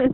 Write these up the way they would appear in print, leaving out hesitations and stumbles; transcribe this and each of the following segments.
All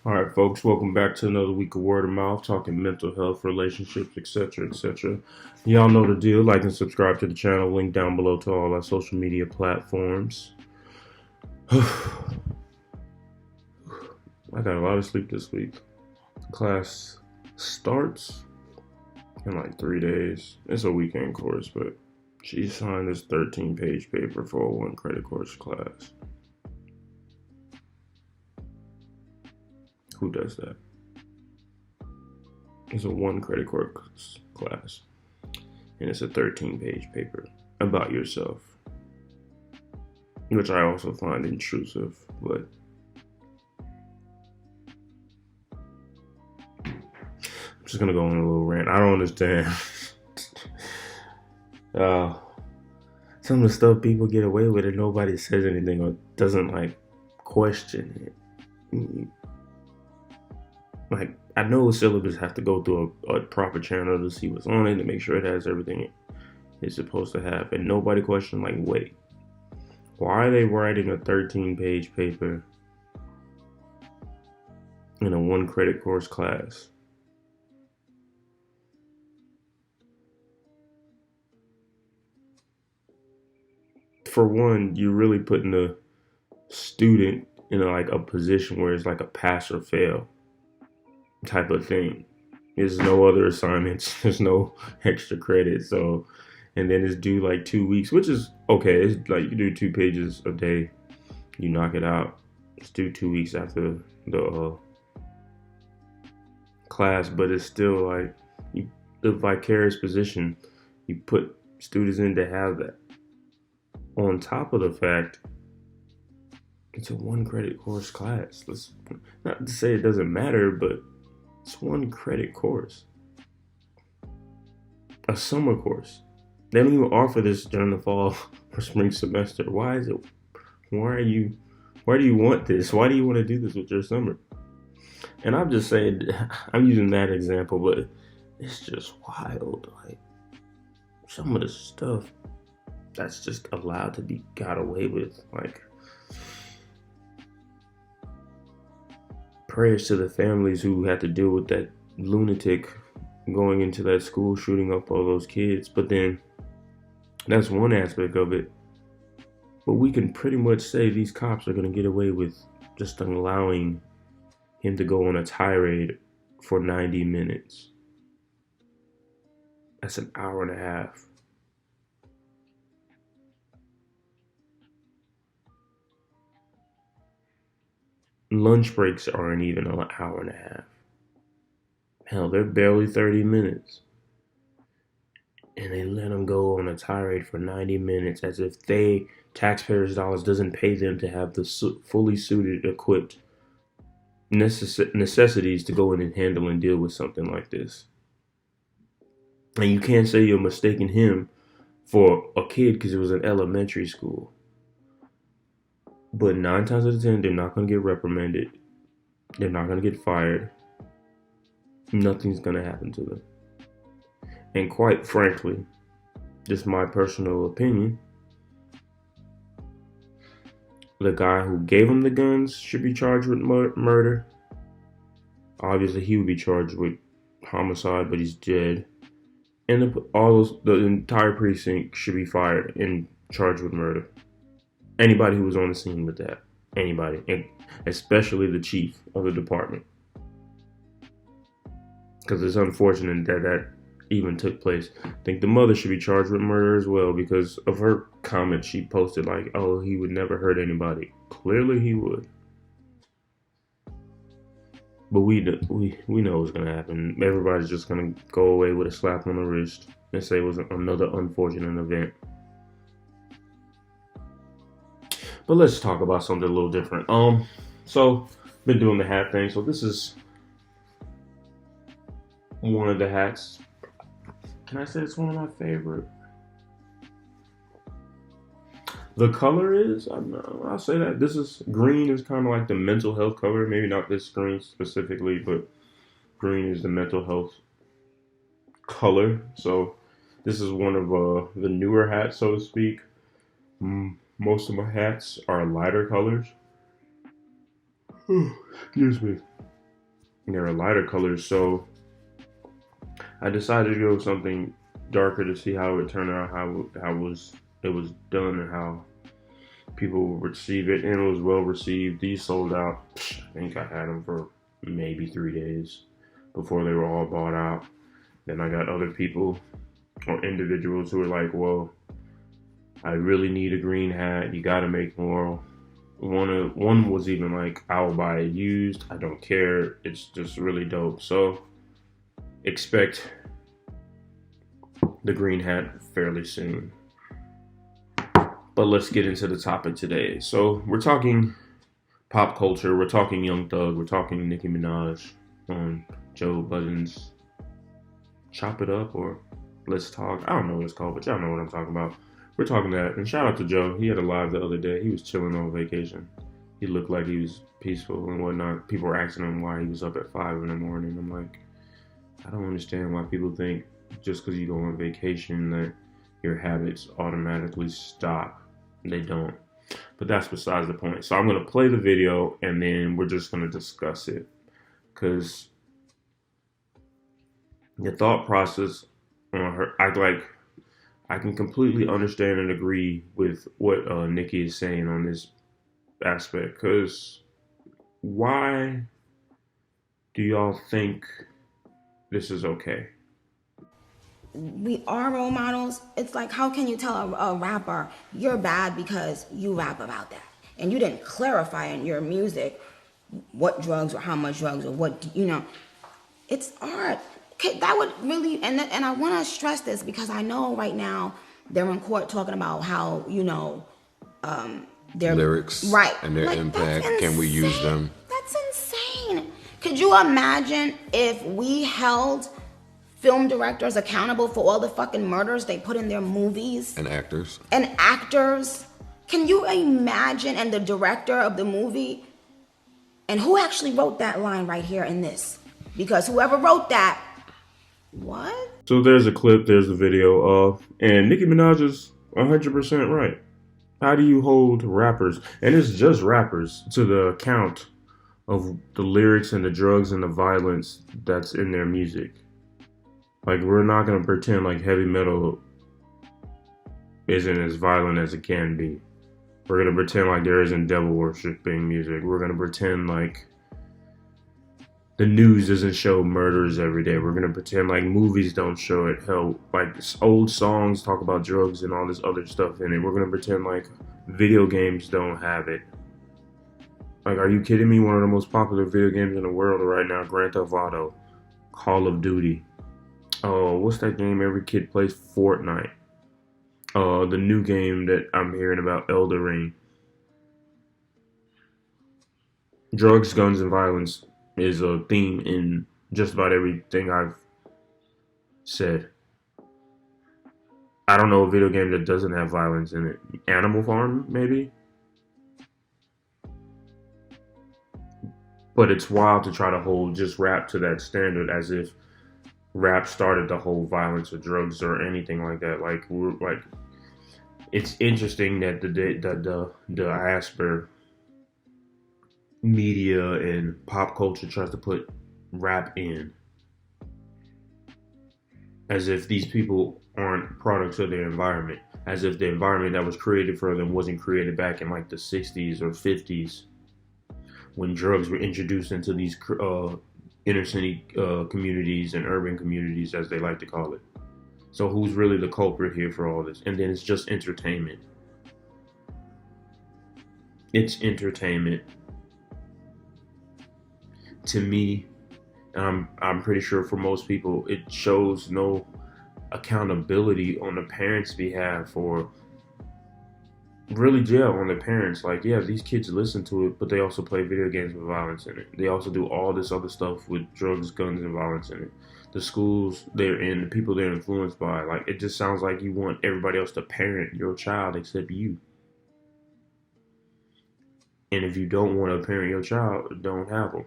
right, folks, welcome back to another week of Word of Mouth, talking mental health, relationships, etc., etc. Y'all know the deal. Like and subscribe to the channel. Link down below to all our social media platforms. I got a lot of sleep this week. Class starts in like 3 days. It's a weekend course, but she signed this 13-page paper for a 1 credit course class. Who does that? It's a 1 credit course class, and it's a 13-page paper about yourself, which I also find intrusive, but I'm just gonna go on a little rant. I don't understand. Some of the stuff people get away with and nobody says anything or doesn't like question it. Like, I know syllabus have to go through a proper channel to see what's on it, to make sure it has everything it's supposed to have. And nobody questioned, like, wait, why are they writing a 13-page paper in a 1 credit course class? For one, you're really putting the student in a position where it's like a pass or fail type of thing. There's no other assignments. There's no extra credit. So, and then it's due like 2 weeks, which is okay. It's like you do 2 pages a day, you knock it out. It's due 2 weeks after the class, but it's still like the vicarious position you put students in to have that. On top of the fact, it's a 1 credit course class. Let's not to say it doesn't matter, but it's 1 credit course. A summer course. They don't even offer this during the fall or spring semester. Why is it? Why do you want this? Why do you want to do this with your summer? And I'm just saying, I'm using that example, but it's just wild. Like, some of the stuff that's just allowed to be got away with. Like, prayers to the families who had to deal with that lunatic going into that school, shooting up all those kids. But then that's one aspect of it. But we can pretty much say these cops are going to get away with just allowing him to go on a tirade for 90 minutes. That's an hour and a half. Lunch breaks aren't even an hour and a half. Hell, they're barely 30 minutes. And they let them go on a tirade for 90 minutes as if taxpayers' dollars, doesn't pay them to have the fully suited, equipped necessities to go in and handle and deal with something like this. And you can't say you're mistaking him for a kid because it was an elementary school. But 9 times out of 10, they're not going to get reprimanded. They're not going to get fired. Nothing's going to happen to them. And quite frankly, just my personal opinion, the guy who gave him the guns should be charged with murder. Obviously, he would be charged with homicide, but he's dead. And the entire precinct should be fired and charged with murder. Anybody who was on the scene with that. Anybody. And especially the chief of the department. Because it's unfortunate that even took place. I think the mother should be charged with murder as well because of her comment she posted like, oh, he would never hurt anybody. Clearly he would. But we know what's going to happen. Everybody's just going to go away with a slap on the wrist and say it was another unfortunate event. But let's talk about something a little different. So been doing the hat thing. So this is one of the hats. Can I say it's one of my favorite? The color is, I'll say that this is green is kind of like the mental health color. Maybe not this green specifically, but green is the mental health color. So this is one of the newer hats, so to speak. Most of my hats are lighter colors. Excuse me. There are lighter colors, so I decided to go with something darker to see how it turned out, how it was done, and how people will receive it. And it was well received. These sold out. I think I had them for maybe 3 days before they were all bought out. Then I got other people or individuals who were like, well, I really need a green hat. You got to make more. One was even like, I will buy it used. I don't care. It's just really dope. So expect the green hat fairly soon. But let's get into the topic today. So we're talking pop culture. We're talking Young Thug. We're talking Nicki Minaj on Joe Budden's Chop It Up or Let's Talk. I don't know what it's called, but y'all know what I'm talking about. We're talking that. And shout out to Joe. He had a live the other day. He was chilling on vacation. He looked like he was peaceful and whatnot. People were asking him why he was up at 5 in the morning. I'm like, I don't understand why people think just because you go on vacation that your habits automatically stop. They don't. But that's besides the point. So I'm going to play the video and then we're just going to discuss it. Because the thought process on her, I can completely understand and agree with what Nicki is saying on this aspect. Because why do y'all think this is okay? We are role models. It's like, how can you tell a rapper you're bad because you rap about that and you didn't clarify in your music what drugs or how much drugs or what, it's art. That would really, and I want to stress this because I know right now they're in court talking about how, their lyrics, right, and their like, impact. Can we use them? That's insane. Could you imagine if we held film directors accountable for all the fucking murders they put in their movies? And actors. And actors. Can you imagine? And the director of the movie. And who actually wrote that line right here in this? Because whoever wrote that, what? So there's a clip, there's the video, and Nicki Minaj is 100% right. How do you hold rappers, and it's just rappers, to the account of the lyrics and the drugs and the violence that's in their music? Like, we're not going to pretend like heavy metal isn't as violent as it can be. We're going to pretend like there isn't devil worshiping music. We're going to pretend like the news doesn't show murders every day. We're going to pretend like movies don't show it. Hell, like old songs talk about drugs and all this other stuff in it. We're going to pretend like video games don't have it. Like, are you kidding me? One of the most popular video games in the world right now, Grand Theft Auto, Call of Duty. Oh, what's that game every kid plays? Fortnite. The new game that I'm hearing about, Elden Ring. Drugs, guns, and violence is a theme in just about everything I've said. I don't know a video game that doesn't have violence in it. Animal Farm, maybe? But it's wild to try to hold just rap to that standard as if rap started the whole violence or drugs or anything like that. Like, it's interesting that the Asper media and pop culture tries to put rap in as if these people aren't products of their environment, as if the environment that was created for them wasn't created back in like the 60s or 50s when drugs were introduced into these inner city communities and urban communities, as they like to call it. So who's really the culprit here for all this? And then it's just entertainment. It's entertainment. To me, and I'm pretty sure for most people, it shows no accountability on the parents' behalf, or really, on the parents. Like, yeah, these kids listen to it, but they also play video games with violence in it. They also do all this other stuff with drugs, guns, and violence in it. The schools they're in, the people they're influenced by. Like, it just sounds like you want everybody else to parent your child except you. And if you don't want to parent your child, don't have them.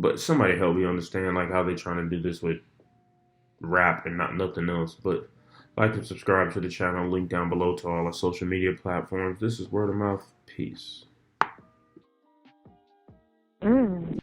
But somebody help me understand like how they're trying to do this with rap and not nothing else. But Like and subscribe to the channel. Link down below to all our social media platforms. This is Word of Mouth. Peace. Mm.